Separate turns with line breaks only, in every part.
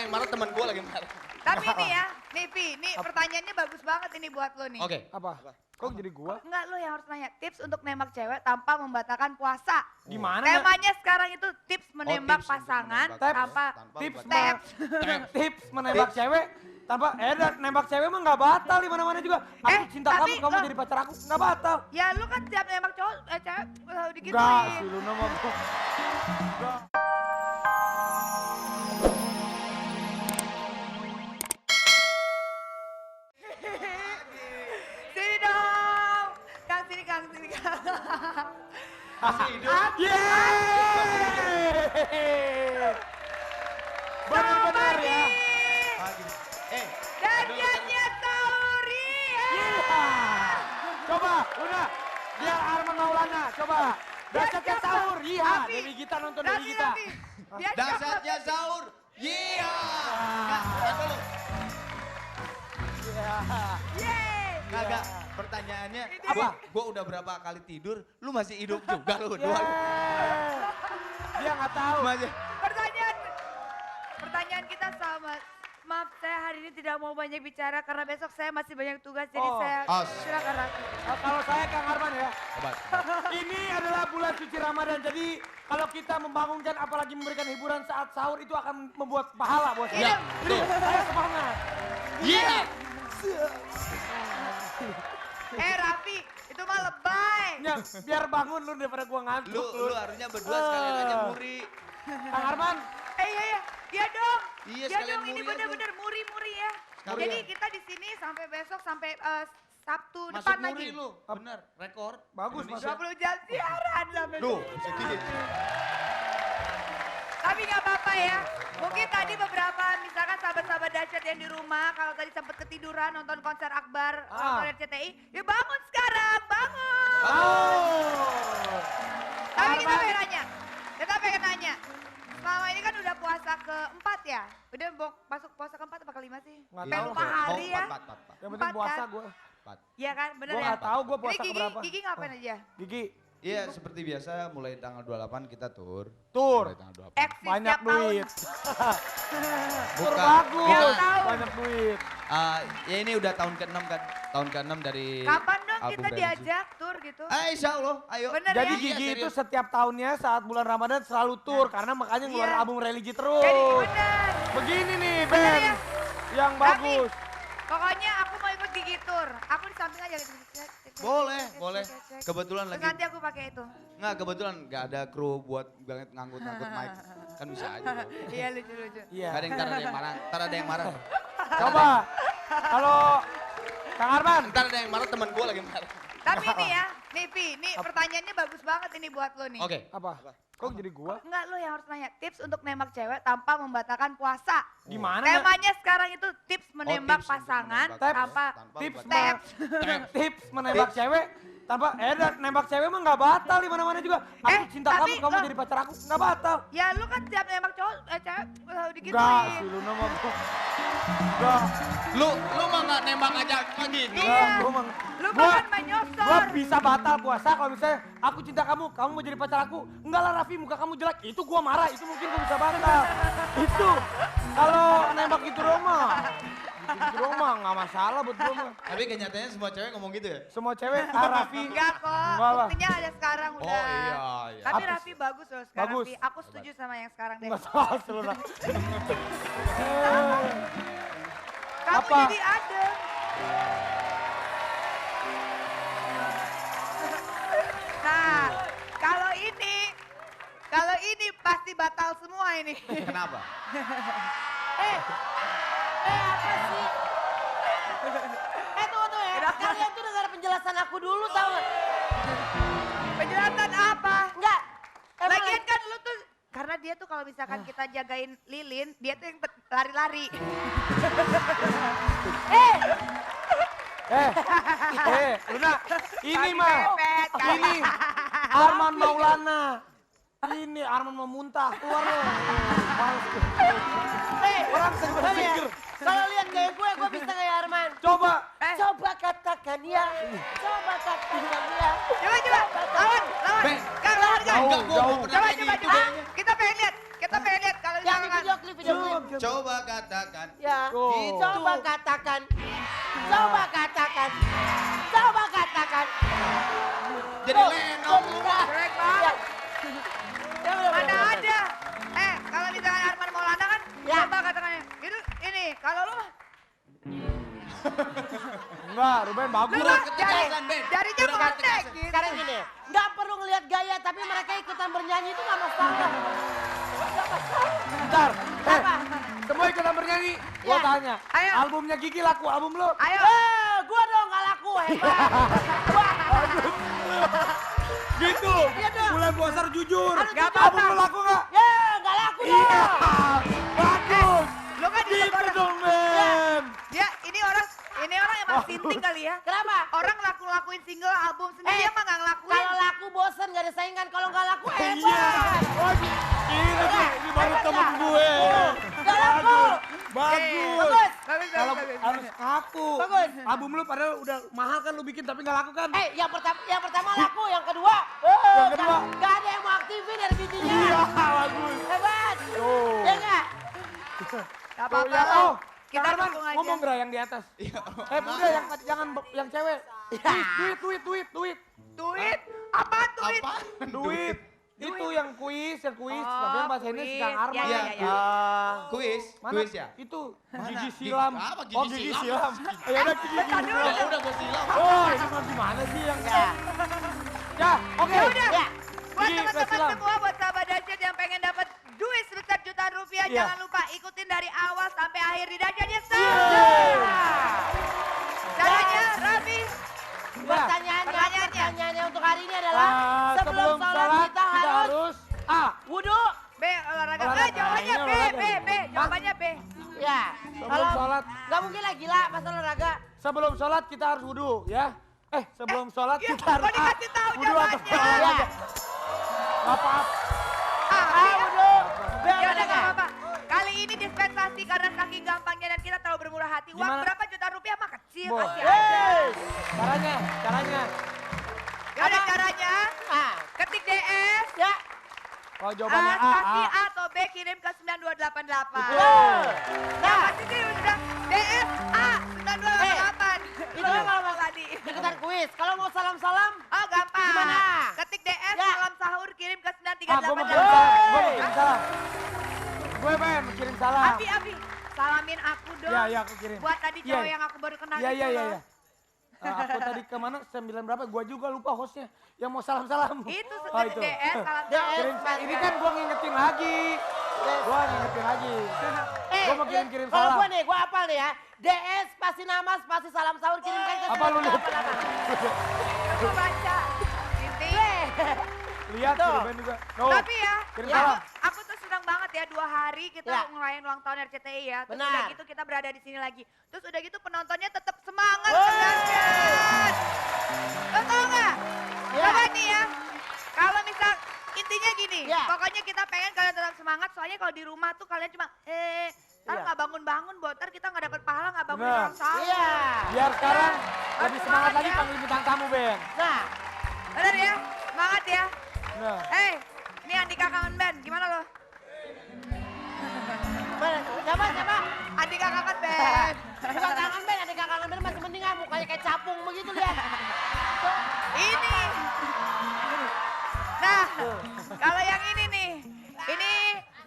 yang marah teman gue lagi marah.
Tapi ini ya, nih Pi, ini pertanyaannya bagus banget ini buat lo nih.
Oke.
Apa? Kok jadi gua?
Enggak, lo yang harus nanya tips untuk nembak cewek tanpa membatalkan puasa.
Gimana ya?
Temanya sekarang itu tips menembak
tips untuk
pasangan
menembak
tanpa
Tips,
Tips.
tips menembak cewek tanpa nembak cewek mah nggak batal di mana-mana juga. Aku cinta
tapi
kamu
lo-
jadi pacar aku nggak batal.
Ya lu kan tiap nembak cowok, cewek selalu digituin.
Enggak sih lu nama gua. Enggak.
Sini dong. Kang, sini Kang, sini Kang.
Masih hidup.
Yeay! Benar-benar ya.
Pagi.
Dajatnya Tauri.
Iya. Coba, udah. Biar Arman Maulana, coba. Dasarnya sahur, iya.
Api.
Dewi Gita nonton
Rapi,
Dewi Gita.
Rapi. Biar
Dasarnya sahur. Iya. Nggak dulu.
Iya.
Yeay.
Kagak. Pertanyaannya
Apa?
Gue udah berapa kali tidur, lu masih hidup juga lu
Yeay.
dua.
Dia nggak tahu.
Masih.
Pertanyaan kita sama. Maaf, saya hari ini tidak mau banyak bicara karena besok saya masih banyak tugas, jadi
Oh.
saya
Os.
silakan Ratu.
Kalau saya Kang Arman ya.
Obat.
Ini adalah bulan suci Ramadan. Jadi kalau kita membangunkan apalagi memberikan hiburan saat sahur itu akan membuat pahala bos.
Iya,
Jadi
betul.
saya semangat.
Iya.
Rapi, itu mah lebay.
Ya, biar bangun lu daripada gua ngantuk.
Lu harusnya berdua sekalian aja muri.
Kang Arman.
Iya dong.
Iya,
Iya
sekalian
dong, ini
muri aja.
bener-bener muri-muri ya.
Sekalian.
Jadi kita di sini sampai besok, sampai Sabtu
Masuk
depan
muri
lagi.
lu. Bener, rekor.
Bagus,
Indonesia.
20 jam siaran sampai
Duh,
besok.
sedikit.
Tapi nggak apa-apa ya. Mungkin tadi beberapa misalkan sahabat-sahabat dahsyat yang di rumah kalau tadi sempat ketiduran nonton konser Akbar, nonton RCTI, ya bangun sekarang, bangun. Tapi kita pengen nanya, selama ini kan udah puasa keempat ya? Udah mau masuk puasa keempat apa kelima sih?
Nggak
Kayak
tahu.
lupa hari ya?
Empat.
Yang penting
Empat,
puasa
kan?
gua.
Iya kan, bener
Gua
ya?
nggak tahu gua
Ini
puasa
Gigi,
keberapa.
Gigi ngapain aja?
Gigi.
Iya, seperti biasa mulai tanggal 28 kita tur.
Tur.
Mulai tanggal 28.
Eksis
Banyak
tiap tahun.
duit. Tur
Bukan.
bagus.
Tiap tahun.
Banyak duit.
Ya ini udah tahun ke-6 kan. Tahun ke-6 dari
Kapan dong
album
kita
religi.
diajak tur gitu?
Insya Allah, ayo.
Bener
Jadi
ya?
Gigi
Iya,
itu
serius.
setiap tahunnya saat bulan Ramadan selalu tur karena makanya ngeluarin
Iya.
album religi terus.
Jadi bener.
Begini nih
Bener
band
ya?
yang
Tapi,
bagus.
pokoknya aku mau ikut Gigi tur. Aku di samping aja gitu.
Boleh,
Cek,
boleh.
cek, cek.
Kebetulan
Terus
lagi,
nanti aku pakai itu.
nggak kebetulan nggak ada kru buat ngangkut-ngangkut mic. Kan bisa aja.
Iya lucu-lucu.
Iya.
Nggak ada yang ntar ada yang marah, ntar ada yang marah.
Coba kalau Kang Arman.
Ntar ada yang marah teman gue lagi marah.
Tapi ini ya, nih Pi, ini pertanyaannya bagus banget ini buat lo nih.
Oke.
Apa? Kok jadi gua?
Enggak, lo yang harus nanya tips untuk nembak cewek tanpa membatalkan puasa.
Gimana ya?
Temanya sekarang itu tips menembak
tips untuk
pasangan
menembak
tanpa
Tips
Tips.
tips menembak cewek tanpa nembak cewek mah nggak batal di mana-mana juga. Aku cinta
tapi
kamu
lo-
jadi pacar aku nggak batal.
Ya lu kan tiap nembak cowok, cewek selalu digituin.
Enggak sih lu nama gua. Enggak.
Lu mah nggak nembak aja lagi.
Iya.
Gua mah-
Lu
gua-
kan main nyosor.
Gua bisa batal puasa kalau misalnya aku cinta kamu mau jadi pacar aku. Enggak lah Raffi, muka kamu jelek. Itu gua marah, itu mungkin gua bisa batal. Itu kalau nembak gitu doang mah. Gitu doang mah nggak masalah buat gua mah.
Tapi kenyataannya semua cewek ngomong gitu ya?
Semua cewek, Raffi.
Enggak kok,
Enggak lah.
buktinya ada sekarang udah.
Oh iya.
Tapi
Apa
Raffi bagus loh sekarang,
Bagus.
Pi. Aku setuju sama yang sekarang deh.
Enggak salah seluruh.
Kamu
Apa?
jadi adem. Nah, kalau ini pasti batal semua ini.
Kenapa?
Apa sih? Tunggu ya. Kalian tuh dengar penjelasan aku dulu tau gak?
Penjelasan apa?
Enggak.
Lagian kan lu tuh, karena dia tuh kalau misalkan kita jagain lilin, dia tuh yang lari-lari.
Luna, ini
Kaki
mah,
pepet, kaki.
ini Arman Maulana. Ini Arman mau muntah, keluar lo. Orang seger-seger.
Kalau lihat gaya gue bisa kayak Arman.
Coba.
Coba katakan ya. Coba katakan ya.
Coba, lawan.
Ben,
Kang, lawan, Kang.
Enggak, gua mau pernah
Coba,
kayak
coba,
gitu
coba.
kayaknya.
Kita pengen lihat kalau Kali
Yang di
tangan.
video klip, video klip.
Coba katakan.
Ya,
Tuh.
coba katakan. Coba katakan. Coba katakan.
Jadi
Oh,
Lenong.
Jelek banget.
Ya, bener,
Mana
bener,
ada. Kalau misalkan Arman Maulana kan,
Ya.
coba katakannya. Itu ini, kalau lu mah,
Enggak, Ruben bagus.
lu mah
ketikasan, Ben.
jarinya
Kurang
kontek
ketikasan.
gitu.
Sekarang gini, nggak perlu ngelihat gaya, tapi mereka ikutan bernyanyi itu nggak masalah.
Bentar.
Apa?
Semua ikutan bernyanyi. Gua
Ya.
tanya.
Ayo.
Albumnya Gigi laku, album lu?
Ayo.
Gua dong nggak laku, hebat.
Gitu.
Iya dong.
Bulan puasa jujur.
Harus
Nggak
jujur.
Album lu laku nggak?
Ya, nggak laku
Iya.
dong.
Bagus.
Lu kan juga
Gitu
orang.
dong, Ben.
Ya, ini orang emang sinting kali ya.
Kenapa?
Orang lakuin single album sendiri emang nggak ngelakuin.
Kalau laku bosen nggak ada saingan, kalau nggak laku
Iya.
hebat.
Oh, ini nih, ini baru
Hebat
temen
nggak?
gue.
Nggak laku.
Bagus.
Bagus.
Bagus,
Kalau
bagus.
harus aku.
Bagus.
Album lu padahal udah mahal kan lu bikin tapi nggak laku kan?
Yang pertama laku, yang kedua,
Yang kedua?
nggak ada yang mau aktifin dari bijinya.
Iya, bagus.
Hebat.
Tuh.
Ya nggak?
Gak apa-apa.
Ya, oh,
Kita
Kang Arman,
dukung aja.
ngomong Gra yang di atas. Udah jangan yang cewek. Duit.
Duit? Apa duit?
Apa?
Duit. Itu yang kuis. Tapi yang bahasa ini si Kang Arman.
Ya.
Kuis,
Mana?
kuis ya?
Itu
Mana?
gigi silam.
Apa gigi
Oh, gigi
silam?
silam. Ya udah gigi silam.
Ya udah gue silam.
Oh, ini mah gimana sih yang
Ya.
Ya, oke.
Ya udah.
Ya.
Buat
Gigi
teman-teman
silam.
semua, buat sahabat Dahsyat yang pengen dapat duit sebesar jutaan rupiah,
Iya.
jangan lupa ikutin dari awal sampai akhir di Dahsyatnya
Yeay.
Caranya, Raffi.
Pertanyaannya untuk hari ini adalah sebelum sholat
sholat
kita harus
A.
wudhu.
B, olahraga.
Olahraga.
Jawabannya
Ini
B.
olahraga.
Jawabannya B.
Ya.
Sebelum sholat.
Nggak mungkin lah gila pas olahraga.
Sebelum sholat kita harus wudhu ya. Sebelum sholat
Iya,
kita harus
kok dikasih tahu
wudhu atau
jawabannya?
olahraga.
Ya.
Apa?
Wudhu.
Ya udah gak apa-apa. Kali ini dispensasi karena saking gampangnya dan kita terlalu bermurah hati. Uang
Gimana?
berapa juta rupiah mah kecil,
Bo.
kasih aja.
Caranya.
Ya udah caranya,
Ah.
ketik DS,
Ya.
Oh jawabannya
kasih
A.
A atau B, kirim ke 9288.
Betul.
Nah, pasti sih udah DS A 9288.
Itu kan kalau mau
tadi.
ikutan kuis. Kalau mau salam-salam,
Oh gampang.
Gimana?
Ketik DS,
Ya.
salam sahur, kirim ke
Gue mau
9388.
kirim salam. Gue mau kirim salam. Gue pengen mau kirim salam.
Abi, salamin aku dong.
Iya, aku kirim.
Buat tadi
Iya.
cowok yang aku baru kenal
Iya.
itu loh.
Aku tadi kemana? 9 berapa? Gua juga lupa hostnya. Yang mau salam-salam.
Itu
Oh,
ketik
itu.
DS, salam
DS.
sahur.
Kirim, ini kan gua ngingetin lagi. Gua ngingetin lagi. Gua mau kirim
kalau
salam.
gua apal nih ya. DS pasti nama, pasti salam sahur kirimkan ke
Apa lu lihat?
9288.
Aku baca. Inti.
Lihat
Tuh.
Ruben juga. No.
Tapi ya,
Kirim
ya,
salam.
aku tuh senang banget ya 2 hari kita
Ya.
ngerayain ulang tahun RCTI ya. Terus
Benar.
udah gitu kita berada di sini lagi. Terus udah gitu penontonnya tetap semangat
Wey.
mendengarkan. Lo tau gak?
Ya.
Coba nih ya, kalau misal intinya gini,
Ya.
pokoknya kita pengen kalian tetap semangat. Soalnya kalau di rumah tuh kalian cuma ntar
Iya.
nggak bangun-bangun, ntar kita nggak dapat pahala, nggak bangun
Benar.
ulang tahun.
Iya.
Biar sekarang lebih
Harus
semangat lagi
ya.
panggil bintang tamu, Ben.
Nah,
Bener ya, semangat ya.
Nah.
Ini Andika kangen band, gimana lo?
siapa?
Andika kangen band.
Bukan kangen band, ada kangen band masih mending ah mukanya kayak capung begitu lihat.
Ini. Nah, kalau yang ini nih, ini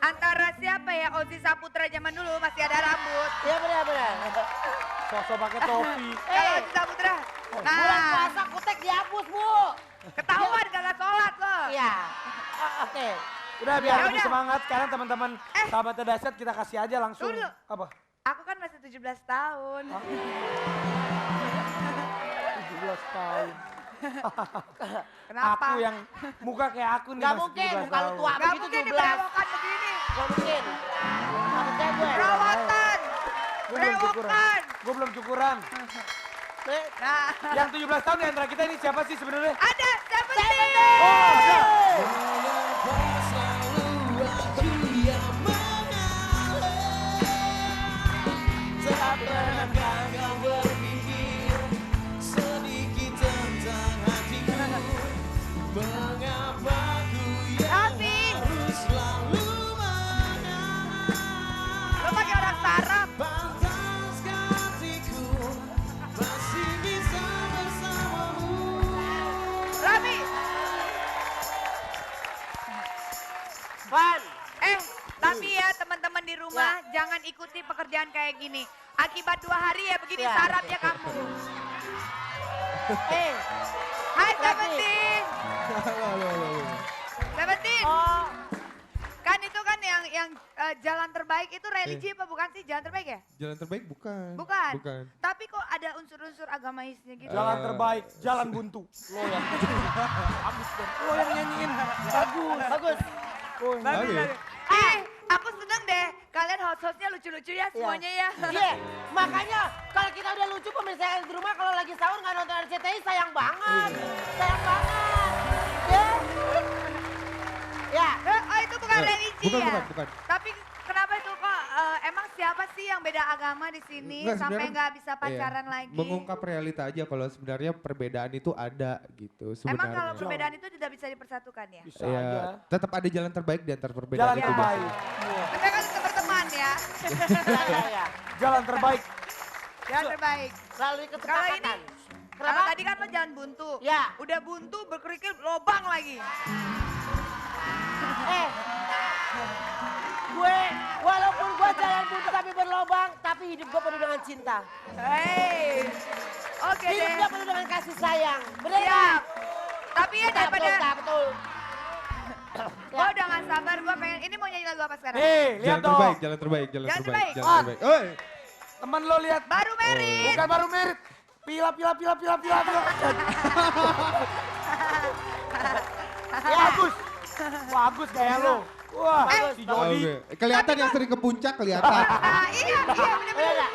antara siapa ya? Ozi Saputra zaman dulu masih ada rambut.
Iya benar.
Sosok pakai topi.
Kalau Ozi Saputra.
Bulan
Nah,
puasa kutek dihapus, Bu.
ketahuan gak sholat lo.
Iya. Oke.
Udah biar
Ya
lebih
udah.
semangat sekarang teman-teman sahabat dahsyat kita kasih aja langsung.
Dulu.
Apa?
Aku kan masih 17 tahun.
17 tahun.
Kenapa?
Aku yang muka kayak aku nih
Gak
masih
mungkin,
17
kalau
tahun.
tua
Gak
begitu
mungkin
17.
diberewokan begini.
Gak mungkin. Sama kayak gue.
Perawatan.
Gue belum cukuran.
Berewokan.
Gue belum cukuran.
Nah,
Yang 17 tahun di antara kita ini siapa sih sebenarnya?
ada Seventeen.
Oh, ada.
Raffi.
Van.
Tapi ya teman-teman di rumah jangan ikuti pekerjaan kayak gini. Akibat 2 hari ya begini
Ya.
sarap ya kamu. Hai Seventeen. Seventeen.
Oh,
Kan itu kan yang jalan terbaik itu religi apa bukan sih? Jalan terbaik ya?
Jalan terbaik bukan.
Bukan.
Bukan.
Tapi kok ada unsur-unsur agamaisnya gitu?
Jalan terbaik, jalan buntu. Lo ya. Bagus dong. Lo yang nyanyiin. Bagus.
bagus.
Bagus.
Aku seneng deh. Kalian host-hostnya lucu-lucu ya semuanya ya.
Iya, makanya kalau kita udah lucu pemirsa yang di rumah kalau lagi sahur nggak nonton RCTI sayang banget. Sayang banget. Ya.
Oh itu bukan religi
bukan,
ya?
bukan.
Tapi kenapa itu kok emang siapa sih yang beda agama di sini
Enggak,
sampai
sebenarnya-
nggak bisa pacaran
Iya.
lagi?
Mengungkap realita aja kalau sebenarnya perbedaan itu ada gitu sebenarnya.
Emang kalau perbedaan itu tidak bisa dipersatukan ya?
Bisa
Ya,
aja.
tetap ada jalan terbaik di antara perbedaan
Jalan
itu.
terbaik.
Kita kan tetap berteman ya.
Ya.
Jalan terbaik.
Jalan terbaik.
Melalui
Kalau
kesepakatan.
ini, kalau
Kenapa?
tadi kan lo jalan buntu.
Ya.
Udah buntu berkerikil lobang lagi.
Gue walaupun gue jalan buntu tapi berlobang, tapi hidup gue penuh dengan cinta.
Hei. Oke
Hidup
deh.
gue penuh dengan kasih sayang. Bener
Siap.
kan?
Tapi ya daripada
Betul.
gue udah gak sabar, gue pengen, ini mau nyanyi lagu apa sekarang?
Nih, lihat
Jalan
dong.
terbaik, jalan terbaik, jalan
Jalan
terbaik,
terbaik.
jalan terbaik. Oi.
Temen lo lihat.
Baru merit.
Bukan baru merit. Pila. Bagus. Bagus kayak lo. Wah, si Jody.
Oke. Kelihatan yang sering ke puncak kelihatan.
Iya bener-bener.